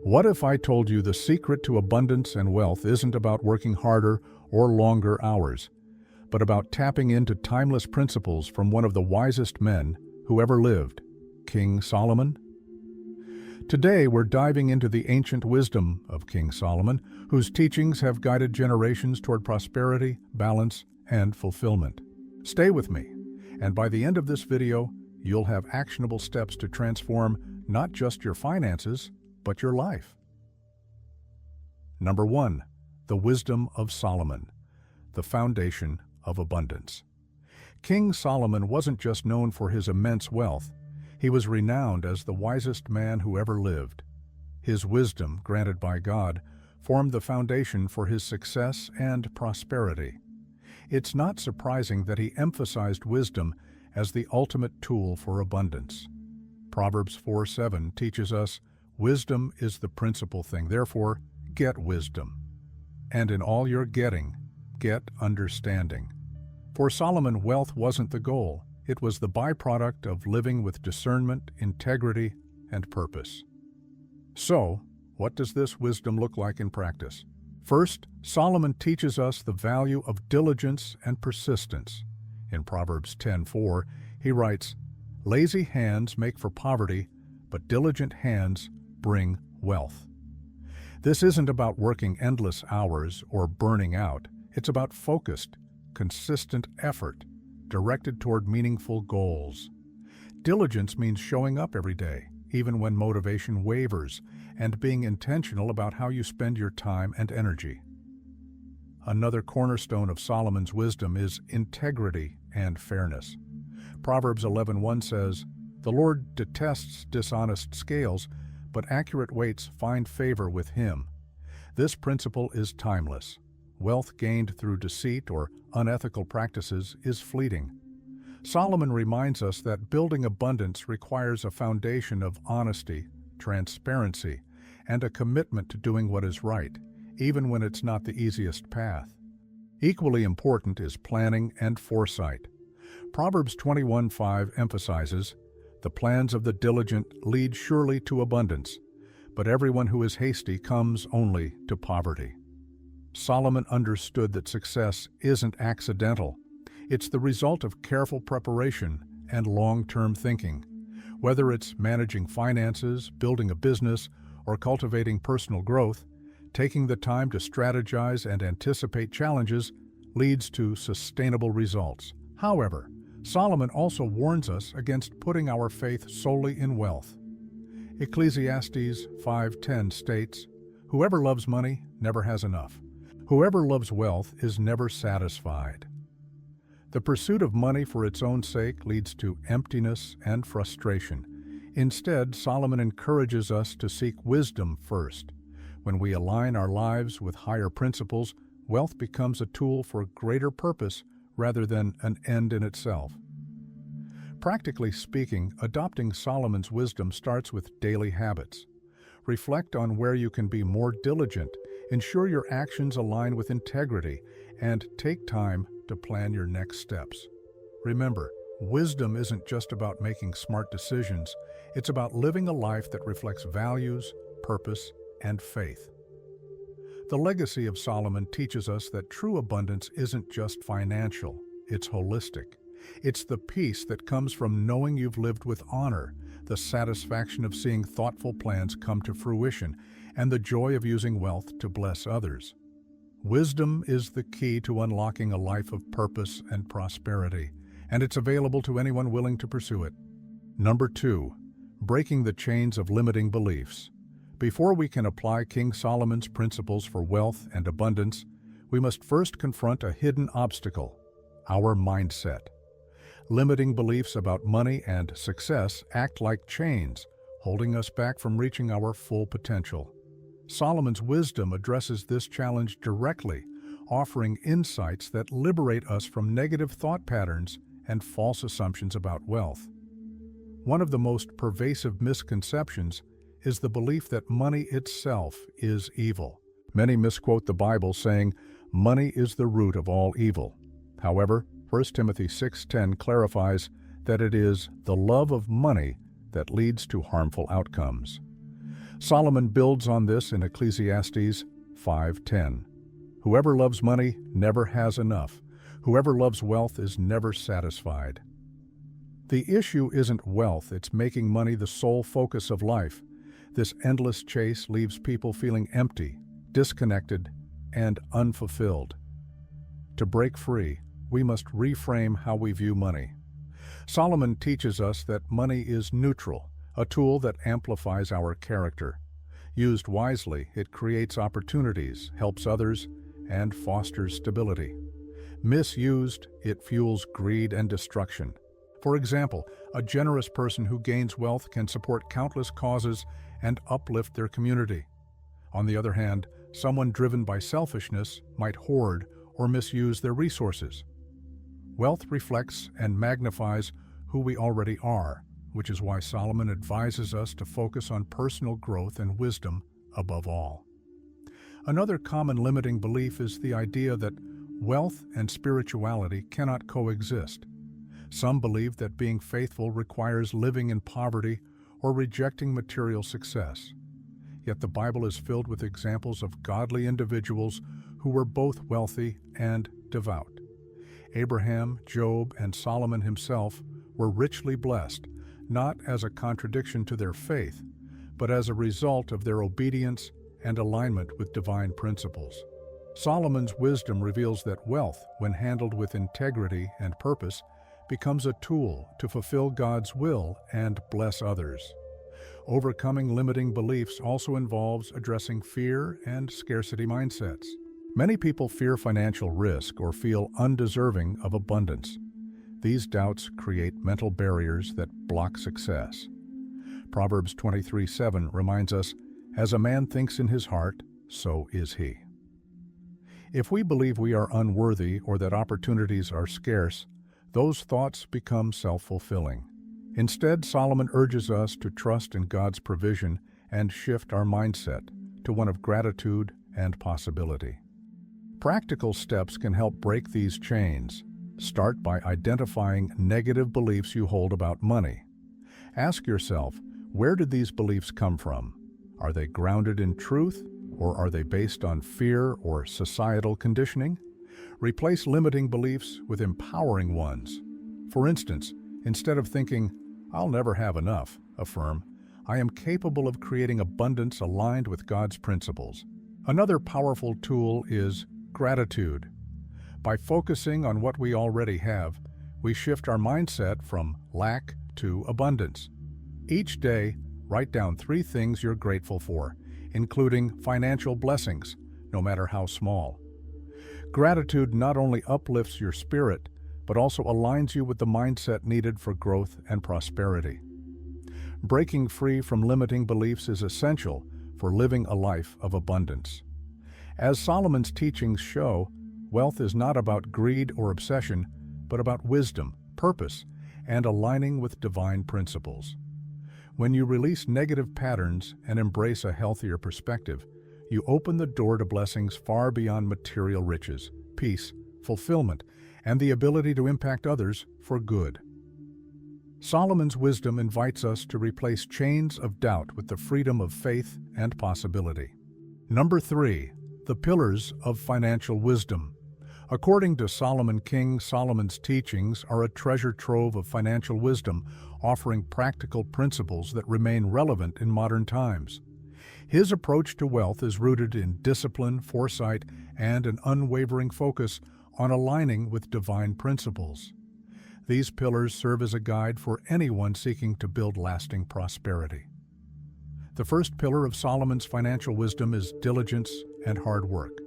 What if I told you the secret to abundance and wealth isn't about working harder or longer hours, but about tapping into timeless principles from one of the wisest men who ever lived, King Solomon? Today we're diving into the ancient wisdom of King Solomon, whose teachings have guided generations toward prosperity, balance, and fulfillment. Stay with me, and by the end of this video, you'll have actionable steps to transform not just your finances, but your life. Number 1. The Wisdom of Solomon, the foundation of abundance. King Solomon wasn't just known for his immense wealth, he was renowned as the wisest man who ever lived. His wisdom, granted by God, formed the foundation for his success and prosperity. It's not surprising that he emphasized wisdom as the ultimate tool for abundance. Proverbs 4:7 teaches us, "Wisdom is the principal thing, therefore get wisdom. And in all your getting, get understanding." For Solomon, wealth wasn't the goal. It was the byproduct of living with discernment, integrity, and purpose. So, what does this wisdom look like in practice? First, Solomon teaches us the value of diligence and persistence. In Proverbs 10:4, he writes, "Lazy hands make for poverty, but diligent hands bring wealth." This isn't about working endless hours or burning out. It's about focused, consistent effort directed toward meaningful goals. Diligence means showing up every day, even when motivation wavers, and being intentional about how you spend your time and energy. Another cornerstone of Solomon's wisdom is integrity and fairness. Proverbs 11:1 says, "The Lord detests dishonest scales, but accurate weights find favor with him." This principle is timeless. Wealth gained through deceit or unethical practices is fleeting. Solomon reminds us that building abundance requires a foundation of honesty, transparency, and a commitment to doing what is right, even when it's not the easiest path. Equally important is planning and foresight. Proverbs 21:5 emphasizes, "The plans of the diligent lead surely to abundance, but everyone who is hasty comes only to poverty." Solomon understood that success isn't accidental. It's the result of careful preparation and long-term thinking. Whether it's managing finances, building a business, or cultivating personal growth, taking the time to strategize and anticipate challenges leads to sustainable results. However, Solomon also warns us against putting our faith solely in wealth. Ecclesiastes 5:10 states, "Whoever loves money never has enough. Whoever loves wealth is never satisfied." The pursuit of money for its own sake leads to emptiness and frustration. Instead, Solomon encourages us to seek wisdom first. When we align our lives with higher principles, wealth becomes a tool for greater purpose rather than an end in itself. Practically speaking, adopting Solomon's wisdom starts with daily habits. Reflect on where you can be more diligent, ensure your actions align with integrity, and take time to plan your next steps. Remember, wisdom isn't just about making smart decisions, it's about living a life that reflects values, purpose, and faith. The legacy of Solomon teaches us that true abundance isn't just financial, it's holistic. It's the peace that comes from knowing you've lived with honor, the satisfaction of seeing thoughtful plans come to fruition, and the joy of using wealth to bless others. Wisdom is the key to unlocking a life of purpose and prosperity, and it's available to anyone willing to pursue it. Number 2. Breaking the chains of limiting beliefs. Before we can apply King Solomon's principles for wealth and abundance, we must first confront a hidden obstacle: our mindset. Limiting beliefs about money and success act like chains, holding us back from reaching our full potential. Solomon's wisdom addresses this challenge directly, offering insights that liberate us from negative thought patterns and false assumptions about wealth. One of the most pervasive misconceptions is the belief that money itself is evil. Many misquote the Bible saying, "Money is the root of all evil." However, 1 Timothy 6:10 clarifies that it is the love of money that leads to harmful outcomes. Solomon builds on this in Ecclesiastes 5:10. Whoever loves money never has enough. Whoever loves wealth is never satisfied. The issue isn't wealth, it's making money the sole focus of life. This endless chase leaves people feeling empty, disconnected, and unfulfilled. To break free, we must reframe how we view money. Solomon teaches us that money is neutral, a tool that amplifies our character. Used wisely, it creates opportunities, helps others, and fosters stability. Misused, it fuels greed and destruction. For example, a generous person who gains wealth can support countless causes and uplift their community. On the other hand, someone driven by selfishness might hoard or misuse their resources. Wealth reflects and magnifies who we already are, which is why Solomon advises us to focus on personal growth and wisdom above all. Another common limiting belief is the idea that wealth and spirituality cannot coexist. Some believe that being faithful requires living in poverty or rejecting material success. Yet the Bible is filled with examples of godly individuals who were both wealthy and devout. Abraham, Job, and Solomon himself were richly blessed, not as a contradiction to their faith, but as a result of their obedience and alignment with divine principles. Solomon's wisdom reveals that wealth, when handled with integrity and purpose, becomes a tool to fulfill God's will and bless others. Overcoming limiting beliefs also involves addressing fear and scarcity mindsets. Many people fear financial risk or feel undeserving of abundance. These doubts create mental barriers that block success. Proverbs 23:7 reminds us, "As a man thinks in his heart, so is he." If we believe we are unworthy or that opportunities are scarce, those thoughts become self-fulfilling. Instead, Solomon urges us to trust in God's provision and shift our mindset to one of gratitude and possibility. Practical steps can help break these chains. Start by identifying negative beliefs you hold about money. Ask yourself, where did these beliefs come from? Are they grounded in truth, or are they based on fear or societal conditioning? Replace limiting beliefs with empowering ones. For instance, instead of thinking, "I'll never have enough," affirm, "I am capable of creating abundance aligned with God's principles." Another powerful tool is gratitude. By focusing on what we already have, we shift our mindset from lack to abundance. Each day, write down 3 things you're grateful for, including financial blessings, no matter how small. Gratitude not only uplifts your spirit, but also aligns you with the mindset needed for growth and prosperity. Breaking free from limiting beliefs is essential for living a life of abundance. As Solomon's teachings show, wealth is not about greed or obsession, but about wisdom, purpose, and aligning with divine principles. When you release negative patterns and embrace a healthier perspective, you open the door to blessings far beyond material riches, peace, fulfillment, and the ability to impact others for good. Solomon's wisdom invites us to replace chains of doubt with the freedom of faith and possibility. Number 3, the pillars of financial wisdom. According to King Solomon's teachings are a treasure trove of financial wisdom, offering practical principles that remain relevant in modern times. His approach to wealth is rooted in discipline, foresight, and an unwavering focus on aligning with divine principles. These pillars serve as a guide for anyone seeking to build lasting prosperity. The first pillar of Solomon's financial wisdom is diligence and hard work.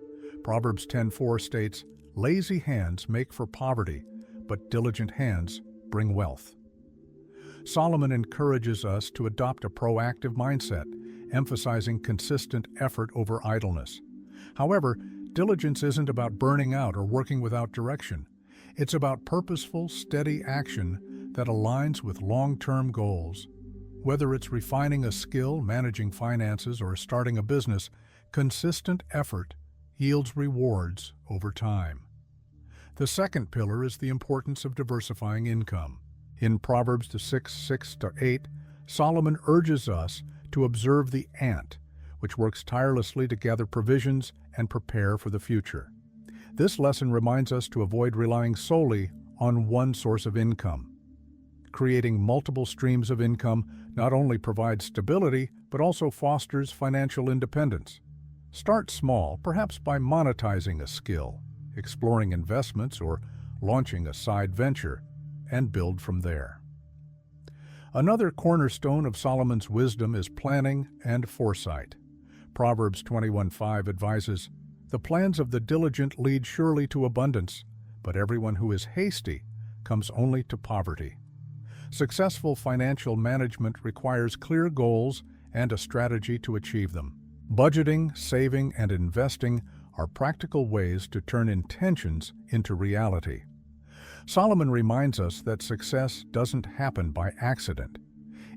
Proverbs 10:4 states, "Lazy hands make for poverty, but diligent hands bring wealth." Solomon encourages us to adopt a proactive mindset, emphasizing consistent effort over idleness. However, diligence isn't about burning out or working without direction. It's about purposeful, steady action that aligns with long-term goals. Whether it's refining a skill, managing finances, or starting a business, consistent effort yields rewards over time. The second pillar is the importance of diversifying income. In Proverbs 6:6-8, Solomon urges us to observe the ant, which works tirelessly to gather provisions and prepare for the future. This lesson reminds us to avoid relying solely on one source of income. Creating multiple streams of income not only provides stability, but also fosters financial independence. Start small, perhaps by monetizing a skill, exploring investments, or launching a side venture, and build from there. Another cornerstone of Solomon's wisdom is planning and foresight. Proverbs 21:5 advises, "The plans of the diligent lead surely to abundance, but everyone who is hasty comes only to poverty." Successful financial management requires clear goals and a strategy to achieve them. Budgeting, saving, and investing are practical ways to turn intentions into reality. Solomon reminds us that success doesn't happen by accident.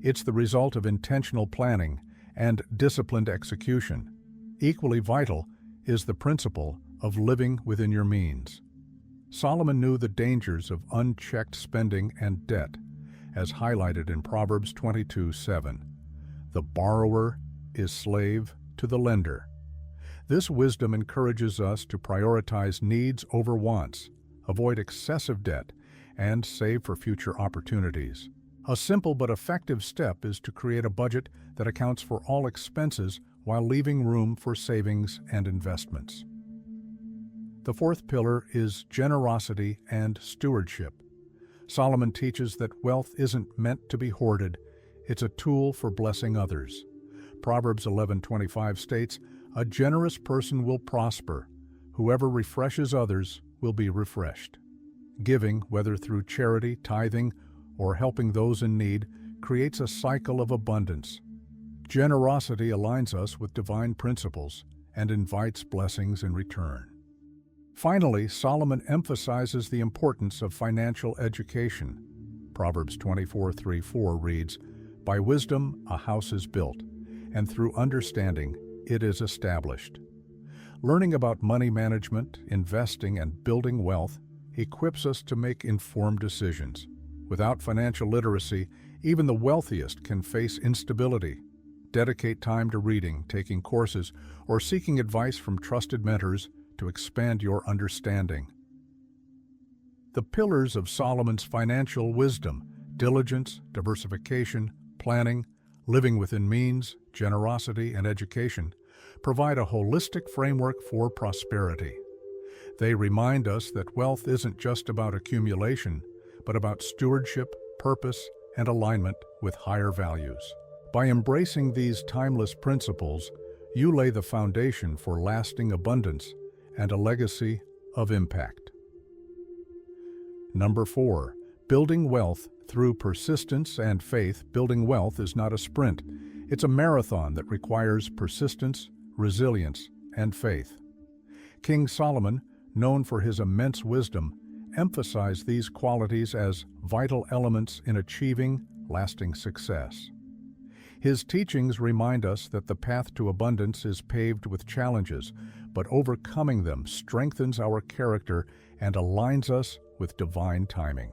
It's the result of intentional planning and disciplined execution. Equally vital is the principle of living within your means. Solomon knew the dangers of unchecked spending and debt, as highlighted in Proverbs 22:7. The borrower is slave to the lender. This wisdom encourages us to prioritize needs over wants, avoid excessive debt, and save for future opportunities. A simple but effective step is to create a budget that accounts for all expenses while leaving room for savings and investments. The fourth pillar is generosity and stewardship. Solomon teaches that wealth isn't meant to be hoarded, it's a tool for blessing others. Proverbs 11:25 states, "A generous person will prosper. Whoever refreshes others will be refreshed." Giving, whether through charity, tithing, or helping those in need, creates a cycle of abundance. Generosity aligns us with divine principles and invites blessings in return. Finally, Solomon emphasizes the importance of financial education. Proverbs 24:3-4 reads, "By wisdom a house is built, and through understanding it is established." Learning about money management, investing, and building wealth equips us to make informed decisions. Without financial literacy, even the wealthiest can face instability. Dedicate time to reading, taking courses, or seeking advice from trusted mentors to expand your understanding. The pillars of Solomon's financial wisdom: diligence, diversification, planning, living within means, generosity, and education, provide a holistic framework for prosperity. They remind us that wealth isn't just about accumulation, but about stewardship, purpose, and alignment with higher values. By embracing these timeless principles, you lay the foundation for lasting abundance and a legacy of impact. Number 4, building wealth through persistence and faith. Building wealth is not a sprint. It's a marathon that requires persistence, resilience, and faith. King Solomon, known for his immense wisdom, emphasized these qualities as vital elements in achieving lasting success. His teachings remind us that the path to abundance is paved with challenges, but overcoming them strengthens our character and aligns us with divine timing.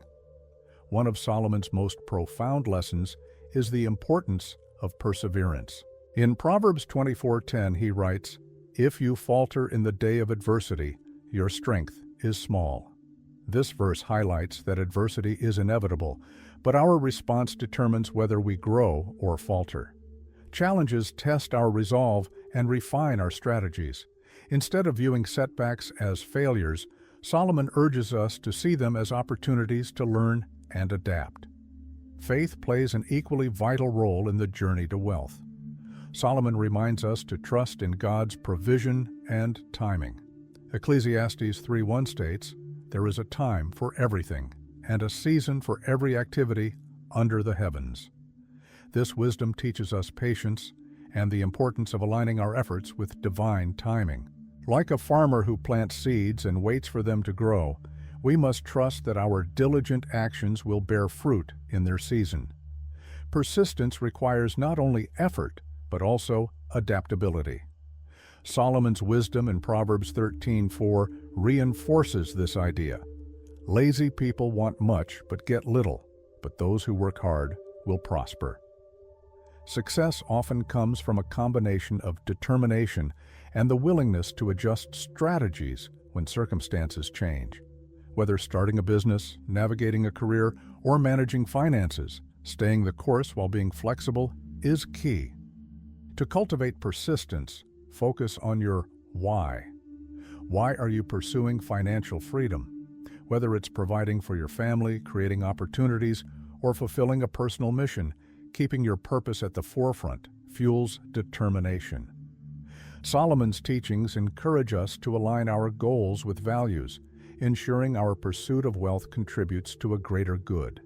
One of Solomon's most profound lessons is the importance of perseverance. In Proverbs 24:10 he writes, "If you falter in the day of adversity, your strength is small." This verse highlights that adversity is inevitable, but our response determines whether we grow or falter. Challenges test our resolve and refine our strategies. Instead of viewing setbacks as failures, Solomon urges us to see them as opportunities to learn and adapt. Faith plays an equally vital role in the journey to wealth. Solomon reminds us to trust in God's provision and timing. Ecclesiastes 3:1 states, "There is a time for everything, and a season for every activity under the heavens." This wisdom teaches us patience and the importance of aligning our efforts with divine timing. Like a farmer who plants seeds and waits for them to grow, we must trust that our diligent actions will bear fruit in their season. Persistence requires not only effort, but also adaptability. Solomon's wisdom in Proverbs 13:4 reinforces this idea. Lazy people want much but get little, but those who work hard will prosper. Success often comes from a combination of determination and the willingness to adjust strategies when circumstances change. Whether starting a business, navigating a career, or managing finances, staying the course while being flexible is key. To cultivate persistence, focus on your why. Why are you pursuing financial freedom? Whether it's providing for your family, creating opportunities, or fulfilling a personal mission, keeping your purpose at the forefront fuels determination. Solomon's teachings encourage us to align our goals with values, ensuring our pursuit of wealth contributes to a greater good.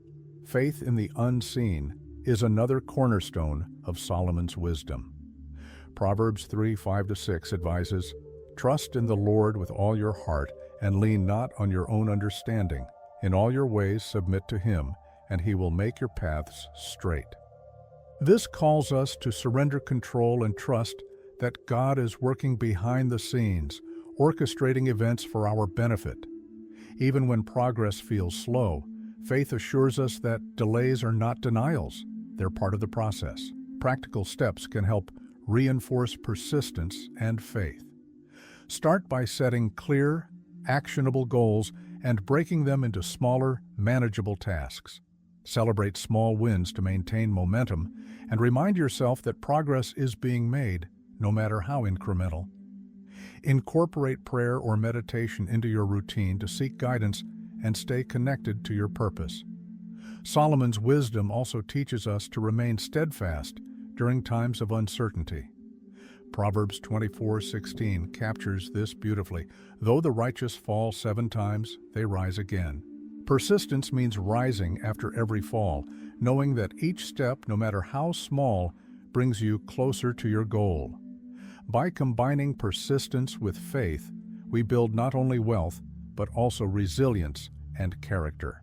Faith in the unseen is another cornerstone of Solomon's wisdom. Proverbs 3:5-6 advises, "Trust in the Lord with all your heart and lean not on your own understanding. In all your ways submit to Him, and He will make your paths straight." This calls us to surrender control and trust that God is working behind the scenes, orchestrating events for our benefit. Even when progress feels slow, faith assures us that delays are not denials. They're part of the process. Practical steps can help reinforce persistence and faith. Start by setting clear, actionable goals and breaking them into smaller, manageable tasks. Celebrate small wins to maintain momentum, and remind yourself that progress is being made, no matter how incremental. Incorporate prayer or meditation into your routine to seek guidance and stay connected to your purpose. Solomon's wisdom also teaches us to remain steadfast during times of uncertainty. Proverbs 24:16 captures this beautifully. Though the righteous fall 7 times, they rise again. Persistence means rising after every fall, knowing that each step, no matter how small, brings you closer to your goal. By combining persistence with faith, we build not only wealth, but also resilience and character.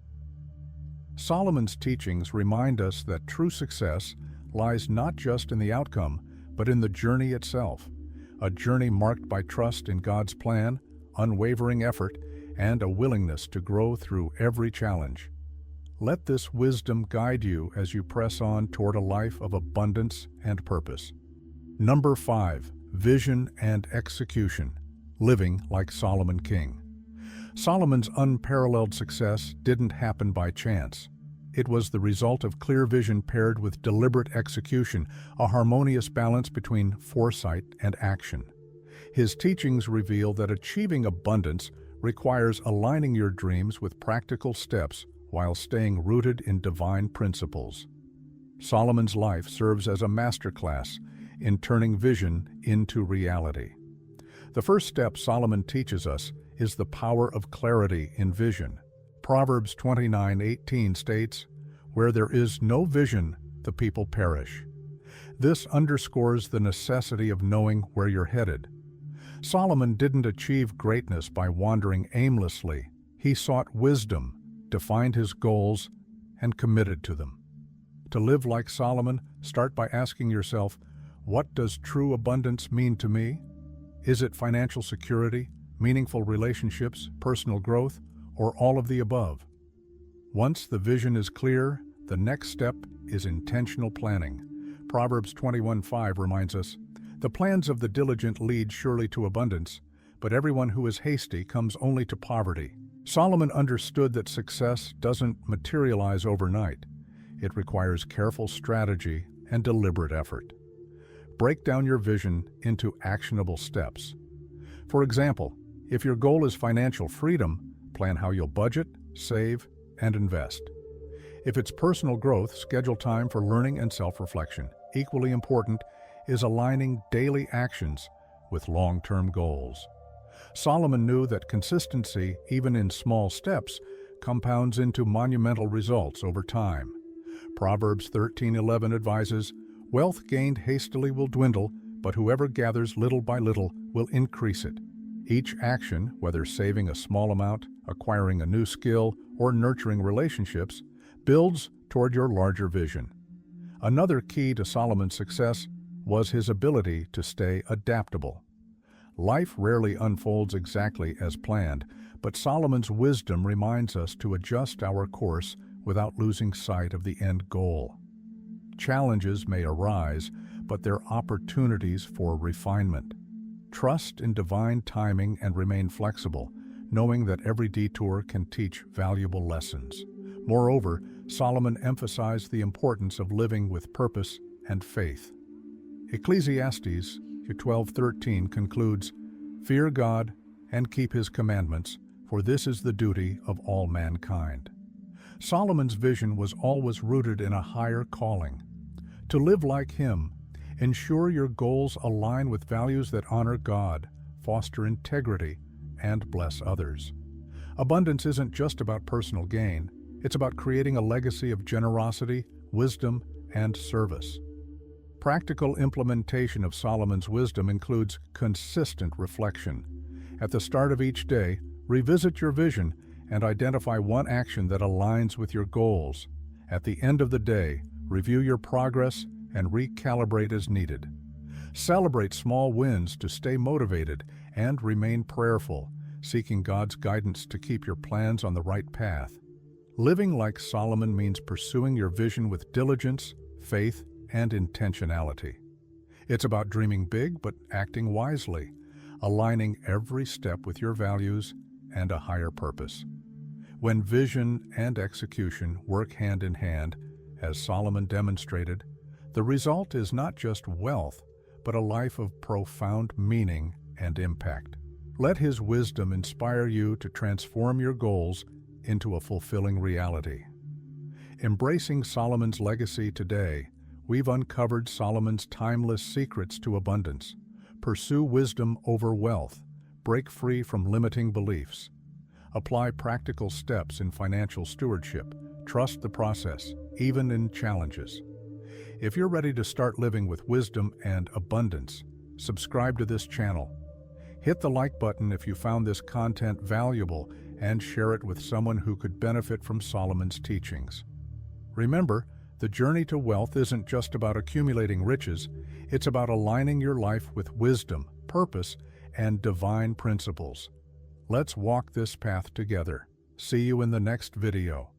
Solomon's teachings remind us that true success lies not just in the outcome, but in the journey itself, a journey marked by trust in God's plan, unwavering effort, and a willingness to grow through every challenge. Let this wisdom guide you as you press on toward a life of abundance and purpose. Number 5. Vision and execution. Living like Solomon King. Solomon's unparalleled success didn't happen by chance. It was the result of clear vision paired with deliberate execution, a harmonious balance between foresight and action. His teachings reveal that achieving abundance requires aligning your dreams with practical steps while staying rooted in divine principles. Solomon's life serves as a masterclass in turning vision into reality. The first step Solomon teaches us is the power of clarity in vision. Proverbs 29:18 states, "Where there is no vision, the people perish." This underscores the necessity of knowing where you're headed. Solomon didn't achieve greatness by wandering aimlessly. He sought wisdom, defined his goals, and committed to them. To live like Solomon, start by asking yourself, what does true abundance mean to me? Is it financial security, meaningful relationships, personal growth, or all of the above? Once the vision is clear, the next step is intentional planning. Proverbs 21:5 reminds us, "The plans of the diligent lead surely to abundance, but everyone who is hasty comes only to poverty." Solomon understood that success doesn't materialize overnight. It requires careful strategy and deliberate effort. Break down your vision into actionable steps. For example, if your goal is financial freedom, plan how you'll budget, save, and invest. If it's personal growth, schedule time for learning and self-reflection. Equally important is aligning daily actions with long-term goals. Solomon knew that consistency, even in small steps, compounds into monumental results over time. Proverbs 13:11 advises, "Wealth gained hastily will dwindle, but whoever gathers little by little will increase it." Each action, whether saving a small amount, acquiring a new skill, or nurturing relationships, builds toward your larger vision. Another key to Solomon's success was his ability to stay adaptable. Life rarely unfolds exactly as planned, but Solomon's wisdom reminds us to adjust our course without losing sight of the end goal. Challenges may arise, but they're opportunities for refinement. Trust in divine timing and remain flexible, knowing that every detour can teach valuable lessons. Moreover, Solomon emphasized the importance of living with purpose and faith. Ecclesiastes 12:13 concludes, "Fear God and keep His commandments, for this is the duty of all mankind." Solomon's vision was always rooted in a higher calling. To live like him, ensure your goals align with values that honor God, foster integrity, and bless others. Abundance isn't just about personal gain, it's about creating a legacy of generosity, wisdom, and service. Practical implementation of Solomon's wisdom includes consistent reflection. At the start of each day, revisit your vision and identify one action that aligns with your goals. At the end of the day, review your progress and recalibrate as needed. Celebrate small wins to stay motivated and remain prayerful, seeking God's guidance to keep your plans on the right path. Living like Solomon means pursuing your vision with diligence, faith, and intentionality. It's about dreaming big but acting wisely, aligning every step with your values and a higher purpose. When vision and execution work hand in hand, as Solomon demonstrated, the result is not just wealth, but a life of profound meaning and impact. Let his wisdom inspire you to transform your goals into a fulfilling reality. Embracing Solomon's legacy today, we've uncovered Solomon's timeless secrets to abundance. Pursue wisdom over wealth. Break free from limiting beliefs. Apply practical steps in financial stewardship. Trust the process, even in challenges. If you're ready to start living with wisdom and abundance, subscribe to this channel. Hit the like button if you found this content valuable and share it with someone who could benefit from Solomon's teachings. Remember, the journey to wealth isn't just about accumulating riches, it's about aligning your life with wisdom, purpose, and divine principles. Let's walk this path together. See you in the next video.